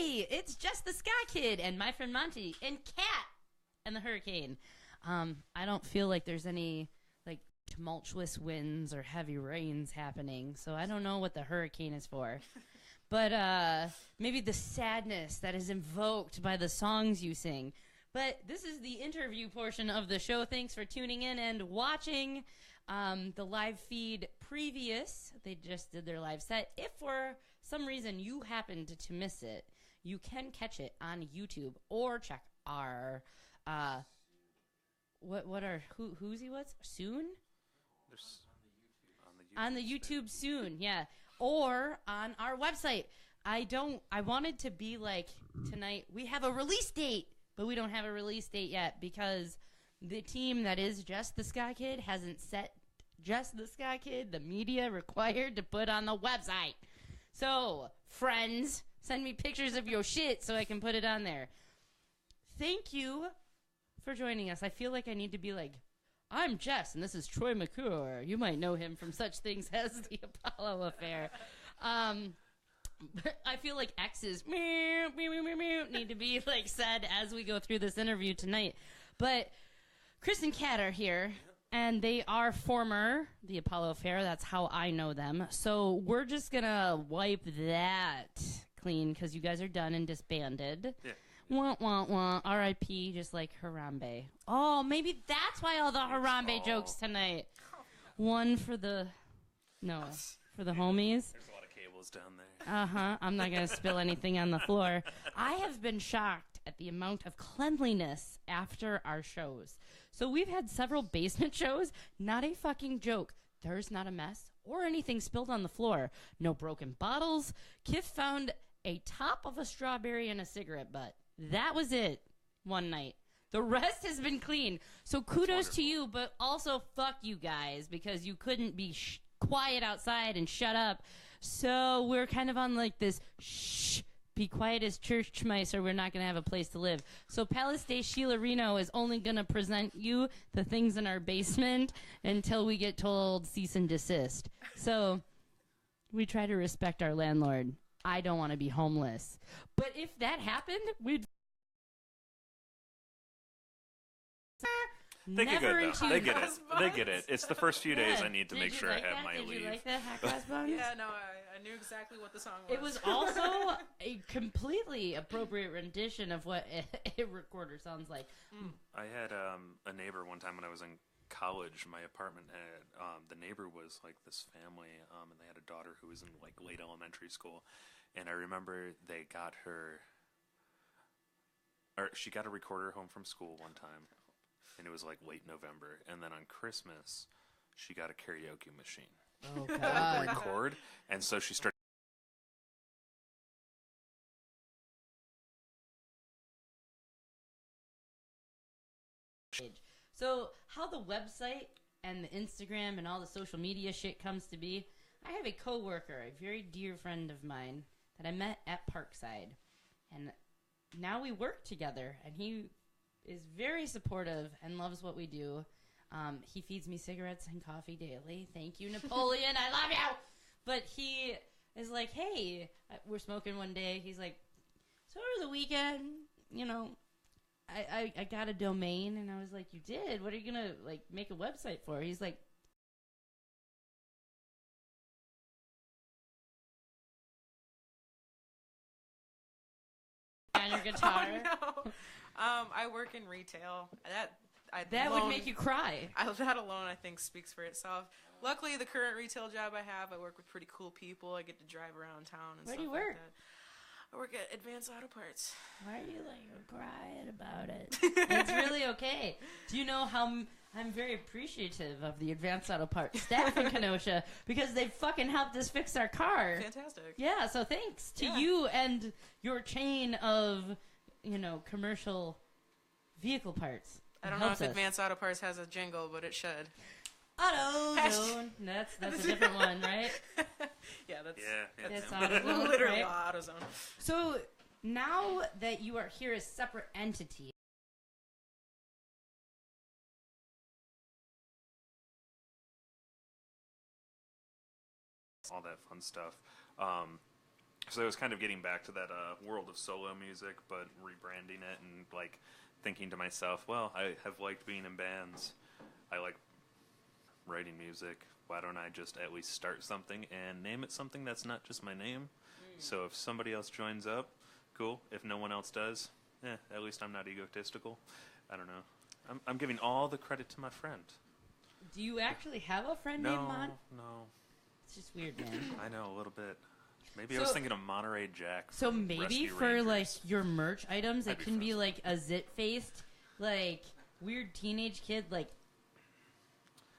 Hey, it's Jess the Ska Kid and my friend Monty and Cat and the Hurricane. I don't feel like there's any like tumultuous winds or heavy rains happening, so I don't know what the hurricane is for. But maybe the sadness that is invoked by the songs you sing. But this is the interview portion of the show. Thanks for tuning in and watching the live feed previous. They just did their live set. If for some reason you happened to miss it, you can catch it on YouTube or check our who's he was soon on the YouTube soon, yeah, or on our website. I wanted to be like tonight. We have a release date, but we don't have a release date yet because the team that is Jess the Ska Kid hasn't set Jess the Ska Kid the media required to put on the website. So, friends, send me pictures of your shit so I can put it on there. Thank you for joining us. I feel like I need to be like, I'm Jess, and this is Troy McClure. You might know him from such things as the Apollo Affair. I feel like X's need to be like said as we go through this interview tonight. But Chris and Kat are here, and they are former the Apollo Affair. That's how I know them. So we're just going to wipe that clean because you guys are done and disbanded. Yeah. Wah, wah, wah. R.I.P. just like Harambe. Oh, maybe that's why all the Harambe jokes tonight. One for the... No, for the homies. There's a lot of cables down there. Uh-huh. I'm not going to spill anything on the floor. I have been shocked at the amount of cleanliness after our shows. So we've had several basement shows. Not a fucking joke. There's not a mess or anything spilled on the floor. No broken bottles. Kif found a top of a strawberry and a cigarette butt. That was it one night. The rest has been clean. So kudos to you, but also fuck you guys because you couldn't be quiet outside and shut up. So we're kind of on like this shh, be quiet as church mice or we're not going to have a place to live. So Palace Day Sheila Reno is only going to present you the things in our basement until we get told cease and desist. So we try to respect our landlord. I don't want to be homeless. But if that happened, we'd... They get it, though. They get it. They get it. It's the first few days I need to make sure I have my leave. Did you like that, Hot Crossbones? Yeah, no, I knew exactly what the song was. It was also a completely appropriate rendition of what a recorder sounds like. I had a neighbor one time when I was in college. My apartment had, the neighbor was like this family, and they had a daughter who was in like late elementary school. And I remember they got her, or she got a recorder home from school one time. And it was like late November, and then on Christmas, she got a karaoke machine. Oh God! Record, and so she started. So how the website and the Instagram and all the social media shit comes to be? I have a coworker, a very dear friend of mine that I met at Parkside, and now we work together, and he is very supportive and loves what we do. He feeds me cigarettes and coffee daily. Thank you, Napoleon. I love you. But he is like, hey, we're smoking one day. He's like, so over the weekend, you know, I got a domain. And I was like, you did? What are you going to, like, make a website for? He's like, on your guitar. Oh, no. I work in retail. That would make you cry. That alone, I think, speaks for itself. Luckily, the current retail job I have, I work with pretty cool people. I get to drive around town and Where stuff do you like work? that. I work at Advanced Auto Parts. Why are you like crying about it? It's really okay. Do you know how I'm very appreciative of the Advanced Auto Parts staff in Kenosha because they fucking helped us fix our car. Fantastic. Yeah, so thanks to you and your chain of, you know, commercial vehicle parts. I don't know if Advanced Auto Parts has a jingle, but it should. AutoZone. That's a different one, right? Yeah, that's AutoZone, literally right? AutoZone. So now that you are here as separate entities, all that fun stuff. So I was kind of getting back to that world of solo music, but rebranding it and like thinking to myself, well, I have liked being in bands. I like writing music. Why don't I just at least start something and name it something that's not just my name? So if somebody else joins up, cool. If no one else does, at least I'm not egotistical. I don't know. I'm giving all the credit to my friend. Do you actually have a friend named Mon? No. It's just weird, man. I know, a little bit. Maybe I was thinking of Monterey Jack. So maybe Rescue for Rangers. like your merch items, it That'd be can be fun. like a zit-faced, like weird teenage kid, like,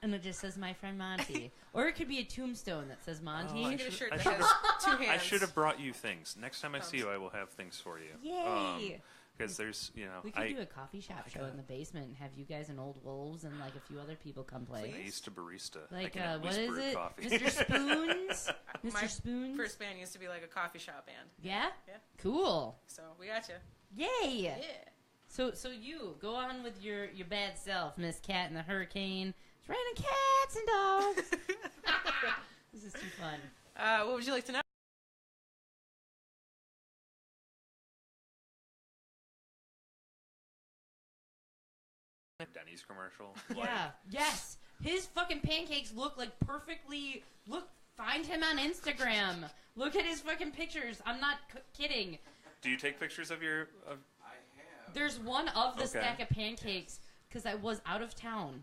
and it just says "My friend Monty," or it could be a tombstone that says Monty. You can get a shirt I that should've- has 2 hands. I should have brought you things. Next time I see you, I will have things for you. Yay! Because there's, We could do a coffee shop show in the basement and have you guys and Old Wolves and like a few other people come play. I used to barista. I Like, can at what least is brew it? coffee. Mr. Spoons? My Mr. Spoons? first band used to be like a coffee shop band. Yeah? Yeah. Cool. So we got you. Yay! Yeah. So you go on with your bad self, Miss Cat and the Hurricane. It's raining cats and dogs. This is too fun. What would you like to know? Denny's commercial. Yeah. Yes. His fucking pancakes look like perfectly. Look. Find him on Instagram. Look at his fucking pictures. I'm not kidding. Do you take pictures of your? There's one of the Okay. stack of pancakes because I was out of town,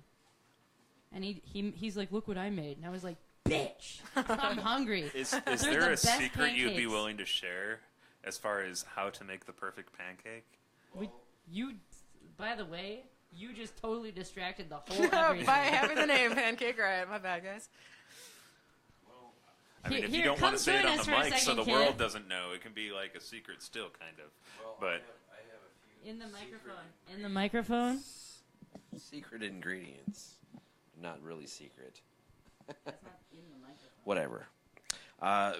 and he's like, "Look what I made," and I was like, "Bitch, I'm hungry." Is They're there the a best secret you'd be pancakes. willing to share as far as how to make the perfect pancake? By the way, you just totally distracted the whole everything. By having the name Pancake Riot. My bad, guys. I mean, if Here, you don't come want to say it join on us the for a mic so second, the kid. world doesn't know, it can be like a secret still, kind of. But I have a few In the microphone. In the microphone. secret ingredients. Not really secret. That's not in the microphone. Whatever.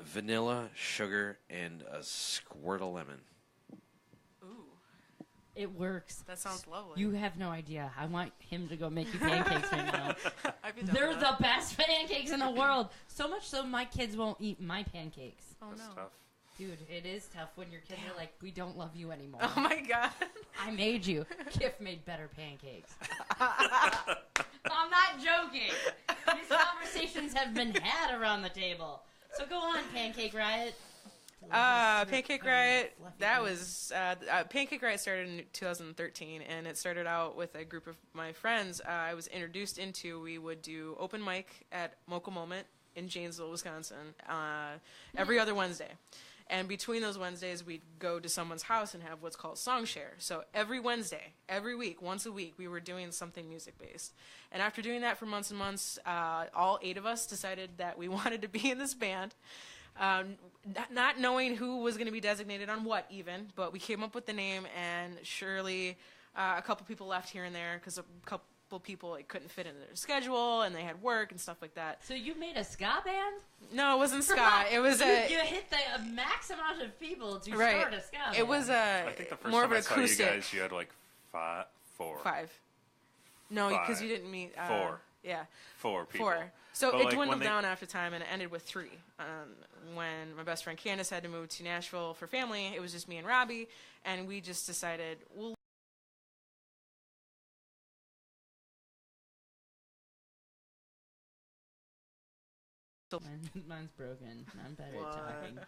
Vanilla, sugar, and a squirt of lemon. Ooh, It works. that sounds lovely. You have no idea. I want him to go make you pancakes right now. I'd be down They're with the that. best pancakes in the world. So much so my kids won't eat my pancakes. Oh that's no. tough. Dude, it is tough when your kids are like, we don't love you anymore. Oh my god. I made you. Kif made better pancakes. I'm not joking. These conversations have been had around the table. So go on, Pancake Riot. Pancake Riot. That was Pancake Riot started in 2013, and it started out with a group of my friends. I was introduced into. We would do open mic at Mocha Moment in Janesville, Wisconsin, every other Wednesday. And between those Wednesdays, we'd go to someone's house and have what's called song share. So every Wednesday, every week, once a week, we were doing something music-based. And after doing that for months and months, all 8 of us decided that we wanted to be in this band. Not knowing who was going to be designated on what even, but we came up with the name, and surely a couple people left here and there because a couple people couldn't fit into their schedule, and they had work and stuff like that. So you made a ska band? No, it wasn't ska. It was a... You hit the max amount of people to Right. start a ska band. It was I think the first more time of an I saw acoustic. you guys, you had like 4. 5. No, because Five. you didn't meet... 4. Yeah, 4 people. 4. So But, it like, when dwindled they- down after time, and it ended with 3. When my best friend Candace had to move to Nashville for family, it was just me and Robbie, and we just decided, well, Mine's broken. I'm better What? at talking.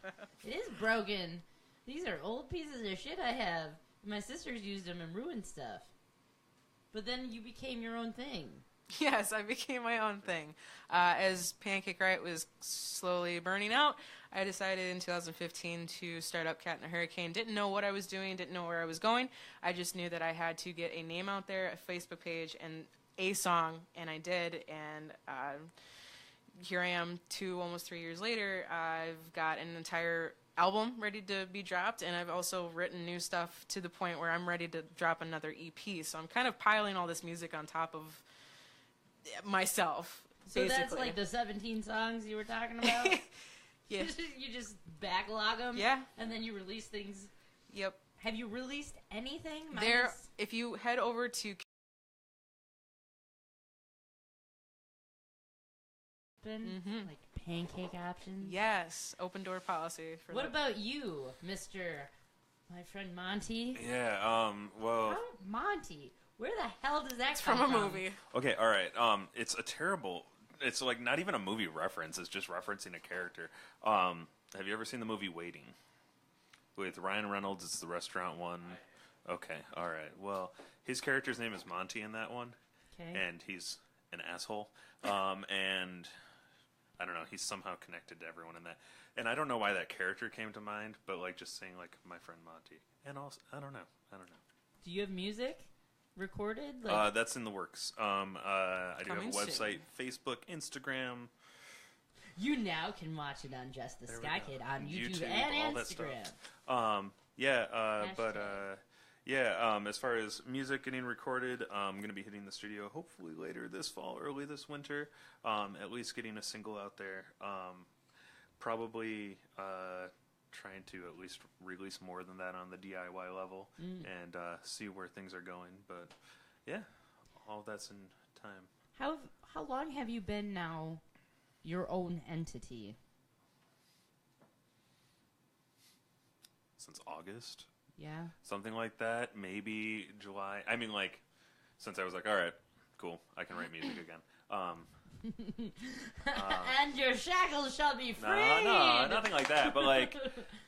It is broken. These are old pieces of shit I have. My sisters used them and ruined stuff. But then you became your own thing. yes, I became my own thing. As Pancake Riot was slowly burning out, I decided in 2015 to start up Cat and the Hurricane. Didn't know what I was doing, didn't know where I was going. I just knew that I had to get a name out there, a Facebook page, and a song, and I did. And here I am, almost 3 years later. I've got an entire album ready to be dropped, and I've also written new stuff to the point where I'm ready to drop another EP. So I'm kind of piling all this music on top of myself. So basically. that's like the 17 songs you were talking about? Yeah. You just backlog them? Yeah. And then you release things. Yep. Have you released anything? There, Minus- if you head over to open, like pancake options. Yes, open door policy. For What about you, Mr. My friend Monty? Yeah. Well. Monty. Where the hell does that It's come from a movie. Okay. All right. It's a terrible. It's like not even a movie reference. It's just referencing a character. Have you ever seen the movie Waiting? With Ryan Reynolds, it's the restaurant one. Okay, all right. Well, his character's name is Monty in that one, and he's an asshole. And I don't know, he's somehow connected to everyone in that. And I don't know why that character came to mind, but like just saying like my friend Monty. And also, I don't know. Do you have music recorded? That's in the works. I do have a website, Facebook, Instagram. You now can watch it on Jess The Ska Kid on YouTube and all Instagram. That stuff. As far as music getting recorded, I'm going to be hitting the studio hopefully later this fall, early this winter. At least getting a single out there. Probably trying to at least release more than that on the DIY level and see where things are going. But yeah, all that's in time. How long have you been now your own entity? Since August. Yeah. Something like that. Maybe July. I mean, like, since I was like, all right, cool, I can write music again. And your shackles shall be free. No, nothing like that. But like,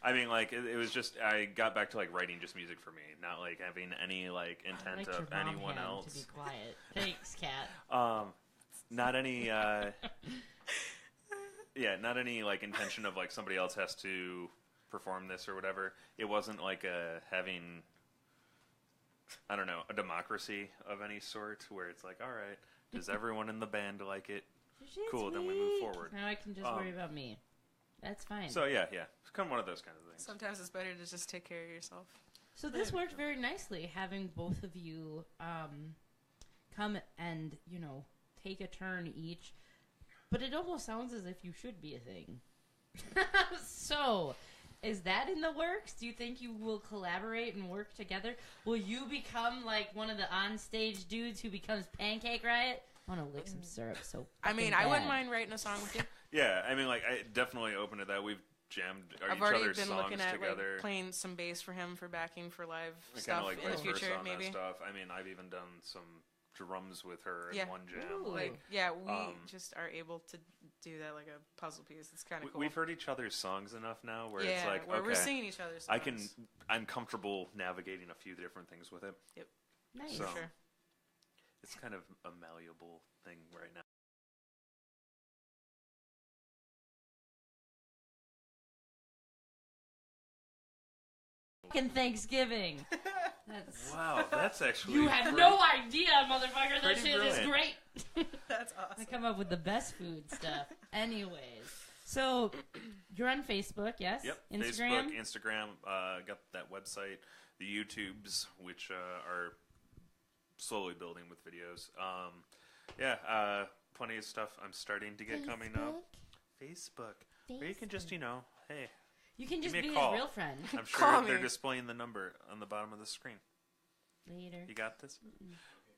I mean, like, it was just I got back to like writing just music for me, not like having any like intent of anyone else. To be quiet. Thanks, Kat. Not any. Not any like intention of like somebody else has to perform this or whatever. It wasn't like having, I don't know, a democracy of any sort where it's like, all right, does everyone in the band like it? Cool, then we move forward. Now I can just worry about me. That's fine. So yeah, it's kind of one of those kind of things. Sometimes it's better to just take care of yourself. So this worked very nicely, having both of you come and, take a turn each. But it almost sounds as if you should be a thing. So, is that in the works? Do you think you will collaborate and work together? Will you become like one of the onstage dudes who becomes Pancake Riot? I want to lick some syrup. So I mean, I wouldn't mind writing a song with you. Yeah, I mean, like, I definitely open to that. We've jammed I've each already other's been songs looking at together. like, playing some bass for him for backing for live Kinda stuff like in the vice future, versa on maybe. that stuff. I mean, I've even done some drums with her in one jam. Ooh. Like, yeah, we just are able to do that like a puzzle piece. It's kind of cool. We've heard each other's songs enough now where it's like, where okay, we're singing each other's songs. I'm comfortable navigating a few different things with it. Yep. Nice. So, sure. It's kind of a malleable thing right now. Fucking Thanksgiving. Wow, that's actually You had no idea, motherfucker. That pretty shit is great. That's awesome. I come up with the best food stuff. Anyways, so you're on Facebook, yes? Yep. Instagram? Facebook, Instagram. Got that website, the YouTubes, which are slowly building with videos. Plenty of stuff I'm starting to get coming up. Facebook. Where you can just, hey. You can just Give be me his a call. real friend. I'm Call sure they're me. displaying the number on the bottom of the screen. Later. You got this?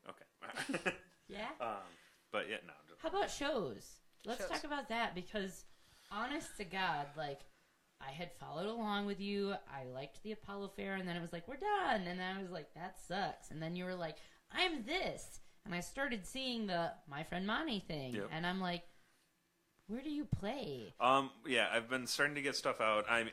Okay. Yeah? But yeah, no. How about shows? Let's Shows. talk about that because, honest to God, like, I had followed along with you. I liked the Apollo Fair, and then it was like, we're done. And then I was like, that sucks. And then you were like, I'm this. And I started seeing the My Friend Monty thing. Yep. And I'm like, where do you play? Yeah, I've been starting to get stuff out. I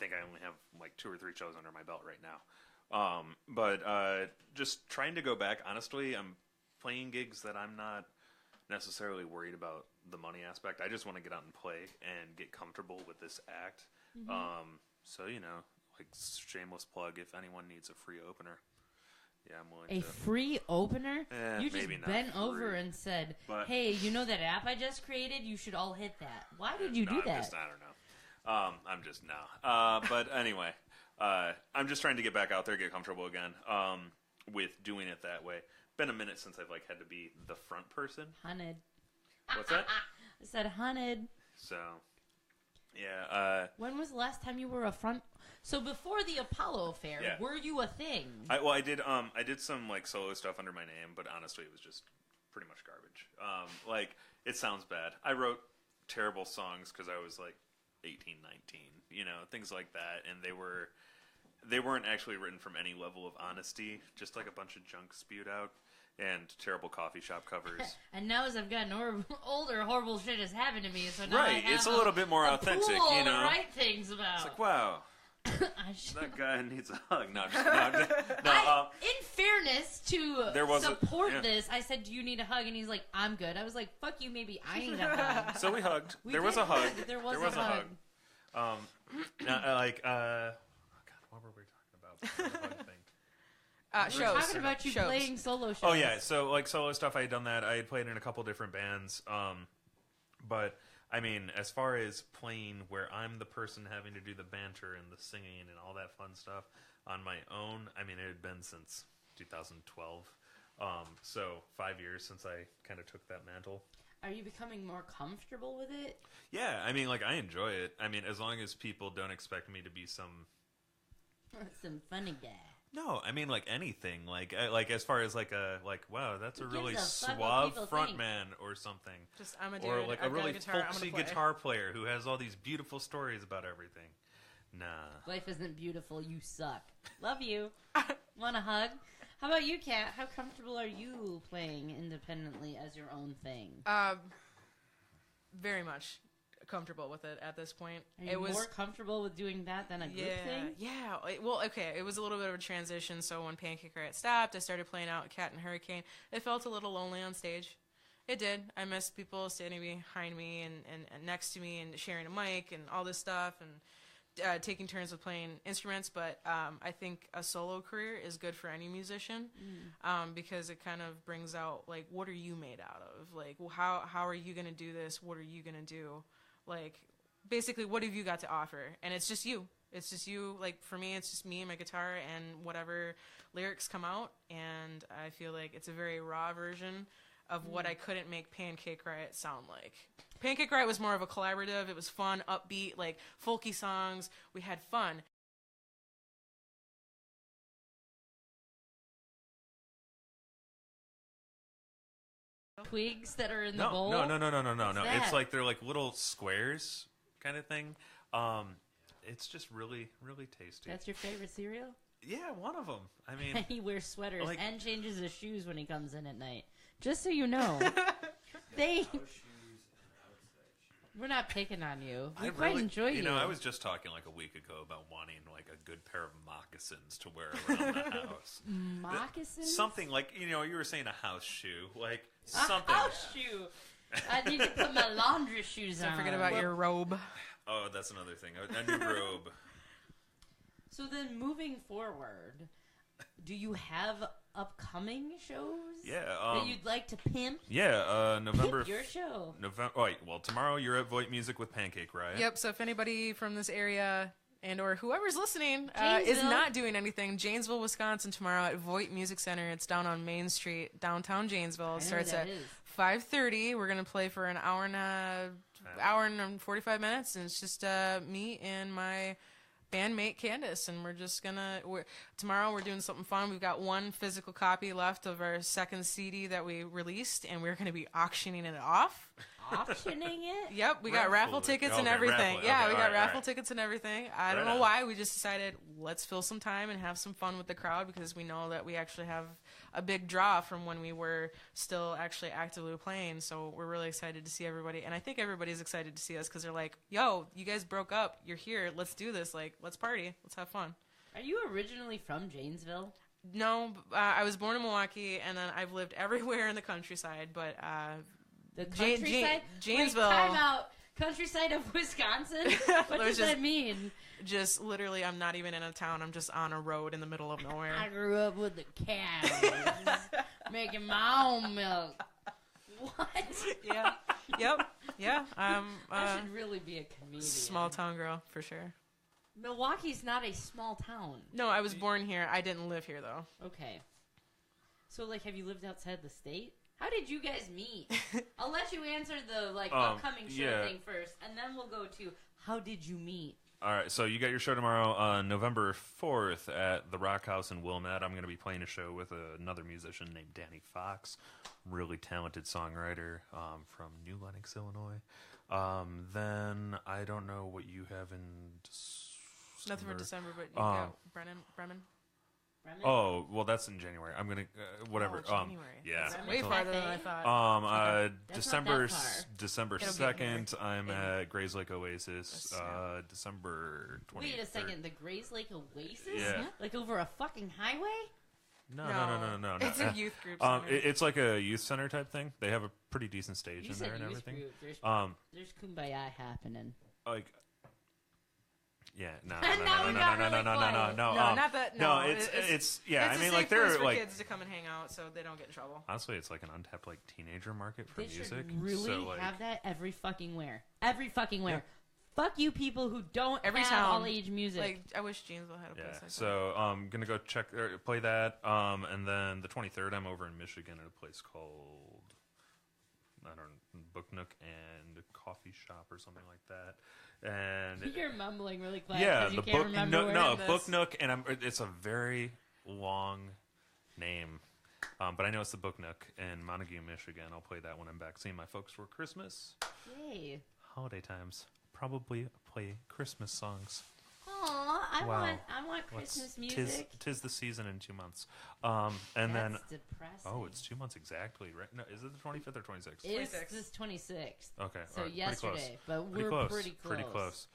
think I only have like 2 or 3 shows under my belt right now. But just trying to go back. Honestly, I'm playing gigs that I'm not necessarily worried about the money aspect. I just want to get out and play and get comfortable with this act. So, like shameless plug, if anyone needs a free opener. Yeah, I'm willing to. Free opener? You just maybe not bent free, over and said, but- hey, you know that app I just created? You should all hit that. Why did you do that? I don't know. I'm just no. But anyway, I'm just trying to get back out there, get comfortable again with doing it that way. Been a minute since I've like had to be the front person. Hunted. What's that? I said hunted. So, yeah. When was the last time you were a front? So before the Apollo Fair, Yeah. were you a thing? I did some like solo stuff under my name, but honestly, it was just pretty much garbage. Like it sounds bad. I wrote terrible songs because I was like 18, 19, you know, things like that, and they weren't actually written from any level of honesty, just like a bunch of junk spewed out. And terrible coffee shop covers. And now as I've gotten older, horrible shit has happened to me. So now Right, it's a little bit more authentic, pool you know. to write things about. It's like, wow, that guy needs a hug. No, in fairness to support this, I said, "Do you need a hug?" And he's like, "I'm good." I was like, "Fuck you, maybe I need a hug." So we hugged. There was a hug. There was a hug. God, what were we talking about? The hug thing. We're talking about you playing solo shows. Oh yeah, so like solo stuff, I had done that. I had played in a couple different bands, but I mean, as far as playing where I'm the person having to do the banter and the singing and all that fun stuff on my own, I mean, it had been since 2012, so 5 years since I kind of took that mantle. Are you becoming more comfortable with it? Yeah, I mean, like I enjoy it. I mean, as long as people don't expect me to be some funny guy. No, I mean like anything, like as far as wow, that's a really suave frontman or something. Just I'm a dude. Or like a really guitar, folksy guitar player who has all these beautiful stories about everything. Nah. Life isn't beautiful. You suck. Love you. Want a hug? How about you, Kat? How comfortable are you playing independently as your own thing? Very much comfortable with it at this point. Are you more comfortable with doing that than a group thing? Yeah. Well, okay. It was a little bit of a transition. So when Pancake Riot stopped, I started playing out Cat and Hurricane. It felt a little lonely on stage. It did. I missed people standing behind me and next to me and sharing a mic and all this stuff and taking turns with playing instruments. But I think a solo career is good for any musician because it kind of brings out, like, what are you made out of? Like, well, how are you going to do this? What are you going to do? Like, basically, what have you got to offer? And it's just you. It's just you. Like, for me, it's just me and my guitar and whatever lyrics come out. And I feel like it's a very raw version of what I couldn't make Pancake Riot sound like. Pancake Riot was more of a collaborative. It was fun, upbeat, like, folky songs. We had fun. Twigs that are in the bowl? No. It's that? like they're like little squares kind of thing. It's just really, really tasty. That's your favorite cereal? Yeah, one of them. I mean, he wears sweaters like, and changes his shoes when he comes in at night. Just so you know. We're not picking on you. We quite enjoy you. You know, I was just talking like a week ago about wanting like a good pair of moccasins to wear around the house. Moccasins? Something like, you know, you were saying a house shoe. Like a something. House shoe. I need to put my laundry shoes on. Don't forget about your robe. Oh, that's another thing. A new robe. So then moving forward, do you have upcoming shows? Yeah. That you'd like to pimp? Yeah, November. Pimp your show. Oh, wait, well, tomorrow you're at Voight Music with Pancake Riot. Yep, so if anybody from this area and or whoever's listening is Janesville. not doing anything, Janesville, Wisconsin tomorrow at Voight Music Center. It's down on Main Street, downtown Janesville. It starts at 5:30. We're going to play for an hour and 45 minutes, and it's just me and my bandmate Candace, and we're just tomorrow we're doing something fun. We've got one physical copy left of our second CD that we released, and we're going to be auctioning it off. Auctioning it? Yep, we got raffle tickets and everything. We got raffle tickets and everything. I don't know why. We just decided, let's fill some time and have some fun with the crowd, because we know that we actually have a big draw from when we were still actually actively playing. So we're really excited to see everybody. And I think everybody's excited to see us because they're like, yo, you guys broke up. You're here. Let's do this. Like, let's party. Let's have fun. Are you originally from Janesville? No, I was born in Milwaukee, and then I've lived everywhere in the countryside. But the countryside? Janesville. Wait, time out. Countryside of Wisconsin? What does that mean? Just literally, I'm not even in a town. I'm just on a road in the middle of nowhere. I grew up with the cows, making my own milk. What? Yeah. Yep. Yeah. I should really be a comedian. Small town girl, for sure. Milwaukee's not a small town. No, I was born here. I didn't live here, though. Okay. So, like, have you lived outside the state? How did you guys meet? I'll let you answer the, upcoming show thing first, and then we'll go to how did you meet? All right, so you got your show tomorrow on November 4th at the Rock House in Wilmette. I'm going to be playing a show with another musician named Danny Fox, really talented songwriter from New Lenox, Illinois. Then I don't know what you have in December. Nothing for December, but you got Bremen. Bremen? Oh, well, that's in January. I'm gonna whatever. Oh, January. Yeah, That's way farther than I thought. That's December not that far. December It'll get 2nd, I'm at Grays Lake Oasis. December 23rd. Wait a second, the Grays Lake Oasis? Yeah. Like over a fucking highway? No. It's a youth group. It's like a youth center type thing. They have a pretty decent stage You in said there and youth everything. group. There's kumbaya happening. Like, yeah, no, Now we got really quiet. No, not that. No, it's yeah. It's I mean, a like safe place they're for like kids to come and hang out, so they don't get in trouble. honestly, it's like an untapped like teenager market for They music. should really so, like, have that every fucking where. Every fucking where. Fuck you people who don't Every have town. all age music. Like, I wish Janesville had a place yeah. like that. So I'm gonna go check play that. And then the 23rd, I'm over in Michigan at a place called Book Nook and Coffee Shop or something like that. And You're mumbling really quiet yeah, because you the can't book remember no, where no it is. Book Nook, and it's a very long name, but I know it's the Book Nook in Montague, Michigan. I'll play that when I'm back seeing my folks for Christmas. Yay. Holiday times, probably play Christmas songs. Aw, I Wow. want Christmas music. Tis the season in 2 months. And then That's depressing. oh, it's 2 months exactly, right? No, is it the 25th or 26th? It's 26th. this 26th. Okay, So all right, yesterday, but pretty we're close. pretty close.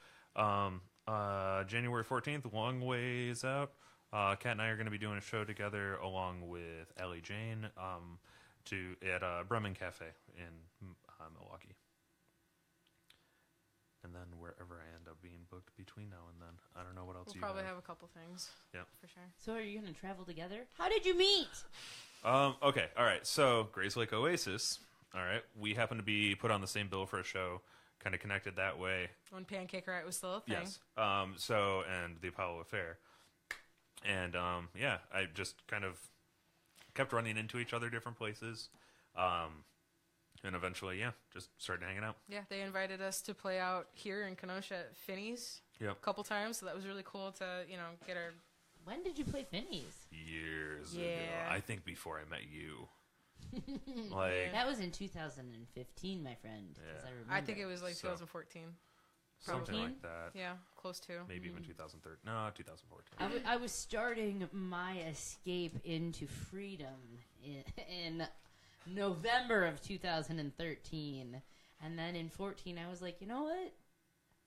January 14th, long ways out. Kat and I are going to be doing a show together along with Allie Jane at Bremen Cafe in Milwaukee. And then wherever I end up being booked between now and then. I don't know what else We'll you probably have a couple things. Yeah. For sure. So are you going to travel together? How did you meet? Okay, all right. So Grays Lake Oasis. All right, we happen to be put on the same bill for a show, kind of connected that way. When Pancake Riot was still a thing. Yes. And the Apollo Affair, and yeah, I just kind of kept running into each other different places, and eventually, yeah, just started hanging out. Yeah, they invited us to play out here in Kenosha at Finney's Yep. a couple times, so that was really cool to, get our... When did you play Finney's? Years ago, Yeah. I think before I met you. Like That was in 2015, my friend. 'cause I remember. I think it was like So. 2014. something 14? like that. Yeah, close to. Maybe even 2013. No, 2014. I was starting my escape into freedom in November of 2013. And then in 14, I was like, you know what?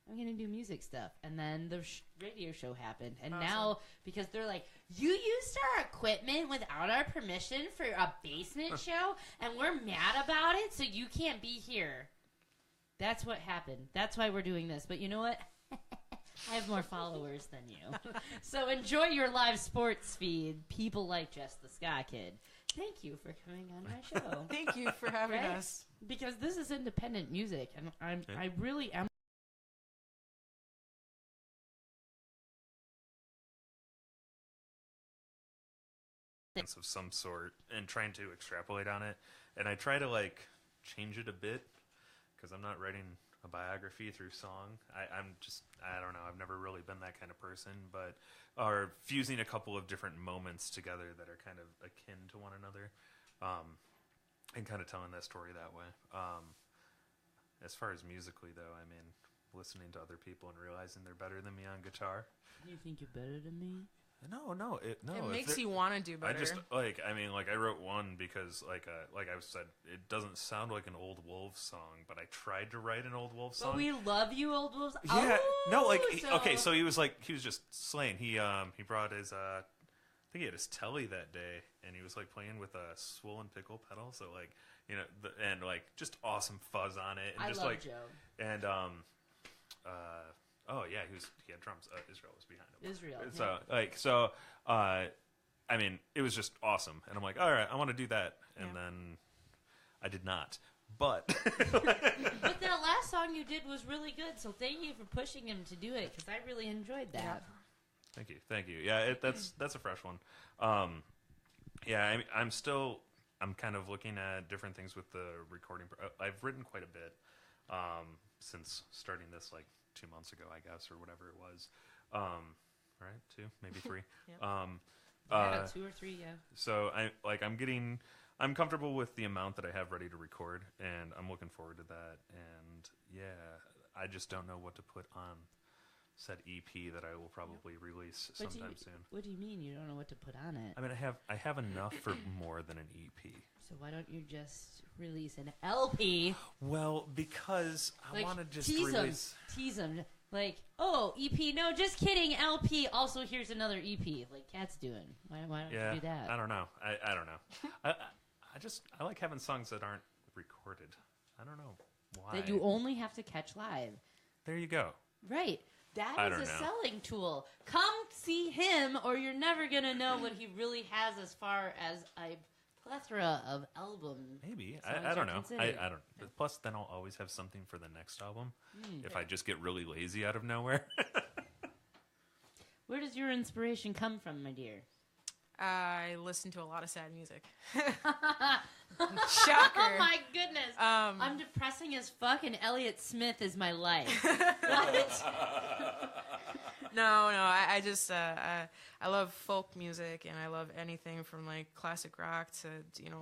I'm going to do music stuff. And then the radio show happened. And Awesome. now, because they're like, you used our equipment without our permission for a basement show, and we're mad about it, so you can't be here. That's what happened. That's why we're doing this. But you know what? I have more followers than you. So enjoy your live sports feed. People like Jess The Ska Kid. Thank you for coming on my show. Thank you for having Right? us. Because this is independent music, and I really am. Of some sort and trying to extrapolate on it, and I try to like change it a bit because I'm not writing a biography through song. I don't know, I've never really been that kind of person, but are fusing a couple of different moments together that are kind of akin to one another, and kind of telling that story that way. As far as musically though, I mean, listening to other people and realizing they're better than me on guitar. You think you're better than me? No, It if makes they're- you want to do better. I just I wrote one because like I said, it doesn't sound like an Old Wolves song, but I tried to write an Old Wolves song. But we love you, Old Wolves. Yeah, Oh, no, like so he was just slaying. He brought his I think he had his telly that day, and he was like playing with a swollen pickle pedal, so like and like just awesome fuzz on it, and I just love like Joe. and oh yeah, he had drums. Israel was behind him. Israel. So I mean, it was just awesome, and I'm like, all right, I want to do that, and then I did not. But But that last song you did was really good, so thank you for pushing him to do it, because I really enjoyed that. thank you. Yeah, that's a fresh one. Yeah, I'm kind of looking at different things with the recording. I've written quite a bit since starting this like 2 months ago, I guess, or whatever it was. Right, 2, maybe 3. Yeah, 2 or 3, yeah. So I'm I'm comfortable with the amount that I have ready to record, and I'm looking forward to that. And yeah, I just don't know what to put on said EP that I will probably release sometime soon. What do you mean you don't know what to put on it? I mean, I have enough for more than an EP. So why don't you just release an LP? Well, because I want to just release. Tease them. Like, oh, EP. No, just kidding. LP. Also, here's another EP. Like Cat's doing. Why don't you do that? I don't know. I don't know. I like having songs that aren't recorded. I don't know why. That you only have to catch live. There you go. Right. That is a selling tool. Come see him, or you're never going to know what he really has as far as a plethora of albums. Maybe. I don't know. I don't. Plus, then I'll always have something for the next album if I just get really lazy out of nowhere. Where does your inspiration come from, my dear? I listen to a lot of sad music. Shocker. Oh my goodness. I'm depressing as fuck, and Elliott Smith is my life. What? No. I just I love folk music, and I love anything from like classic rock to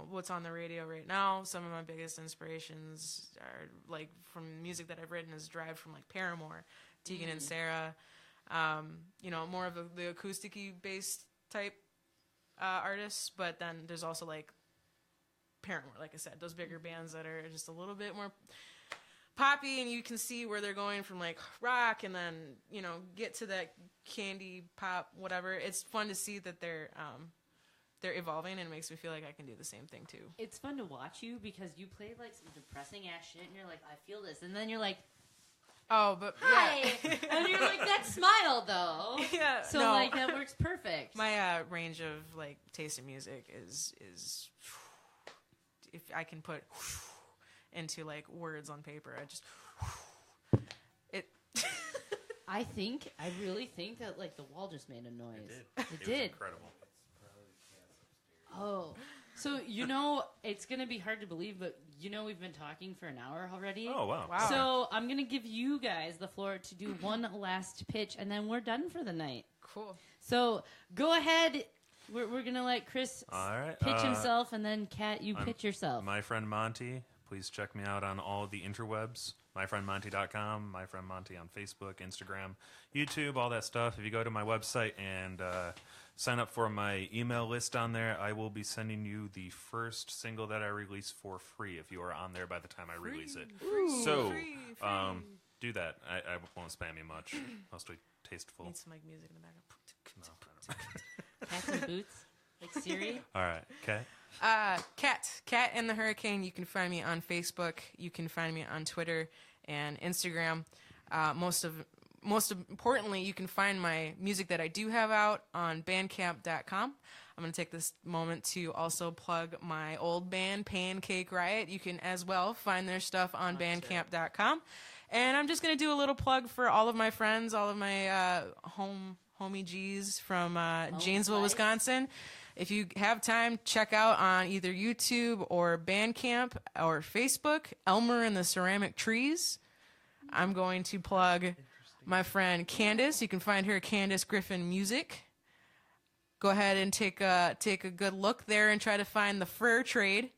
what's on the radio right now. Some of my biggest inspirations are like from music that I've written is derived from like Paramore, Tegan and Sarah. More of the acoustic-y based type artists, but then there's also like Paramore, like I said, those bigger bands that are just a little bit more poppy, and you can see where they're going from like rock and then get to that candy pop, whatever. It's fun to see that they're evolving, and it makes me feel like I can do the same thing too. It's fun to watch you because you play like some depressing ass shit, and you're like, I feel this, and then you're like, oh, but hi, yeah. And you're like, that smile though. Yeah. So like that works perfect. My range of like taste in music is if I can put into like words on paper, I just it. I really think that like the wall just made a noise. It did. Was incredible. Oh, so it's gonna be hard to believe, but we've been talking for an hour already. Oh wow! So I'm gonna give you guys the floor to do one last pitch, and then we're done for the night. Cool. So go ahead. We're gonna let Chris pitch himself, and then Kat, you pitch yourself. My friend Monty. Please check me out on all the interwebs. MyFriendMonty.com, My Friend Monty on Facebook, Instagram, YouTube, all that stuff. If you go to my website and sign up for my email list on there, I will be sending you the first single that I release for free if you are on there by the time I release it. So do that. I won't spam you much. Mostly tasteful. Need some like music in the background. No, I don't. Cats and boots, like Siri. All right, okay. Cat and the Hurricane. You can find me on Facebook. You can find me on Twitter and Instagram. Most importantly, you can find my music that I do have out on Bandcamp.com. I'm going to take this moment to also plug my old band, Pancake Riot. You can as well find their stuff on Bandcamp.com. And I'm just going to do a little plug for all of my friends, all of my homie G's from Janesville, Wisconsin. If you have time, check out on either YouTube or Bandcamp or Facebook, Elmer and the Ceramic Trees. I'm going to plug my friend Candace. You can find her at Candace Griffin Music. Go ahead and take a good look there and try to find the Fur Trade,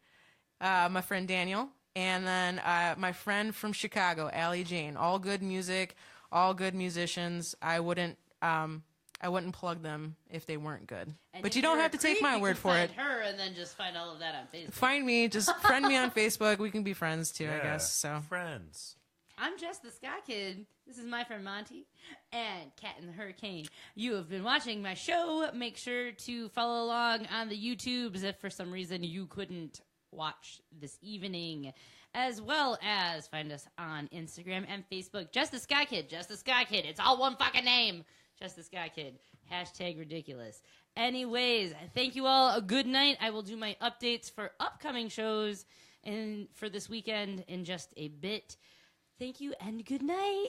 my friend Daniel. And then my friend from Chicago, Allie Jane. All good music, all good musicians. I wouldn't plug them if they weren't good. And but you don't have to take my word for it. Find her and then just find all of that on Facebook. Find me, just friend me on Facebook. We can be friends too, Yeah, I guess. So friends. I'm Jess The Ska Kid. This is my friend Monty and Cat and the Hurricane. You have been watching my show. Make sure to follow along on the YouTubes if for some reason you couldn't watch this evening, as well as find us on Instagram and Facebook. Jess The Ska Kid. Jess The Ska Kid. It's all one fucking name. Jess The Ska Kid. Hashtag ridiculous. Anyways, thank you all. A good night. I will do my updates for upcoming shows and for this weekend in just a bit. Thank you and good night.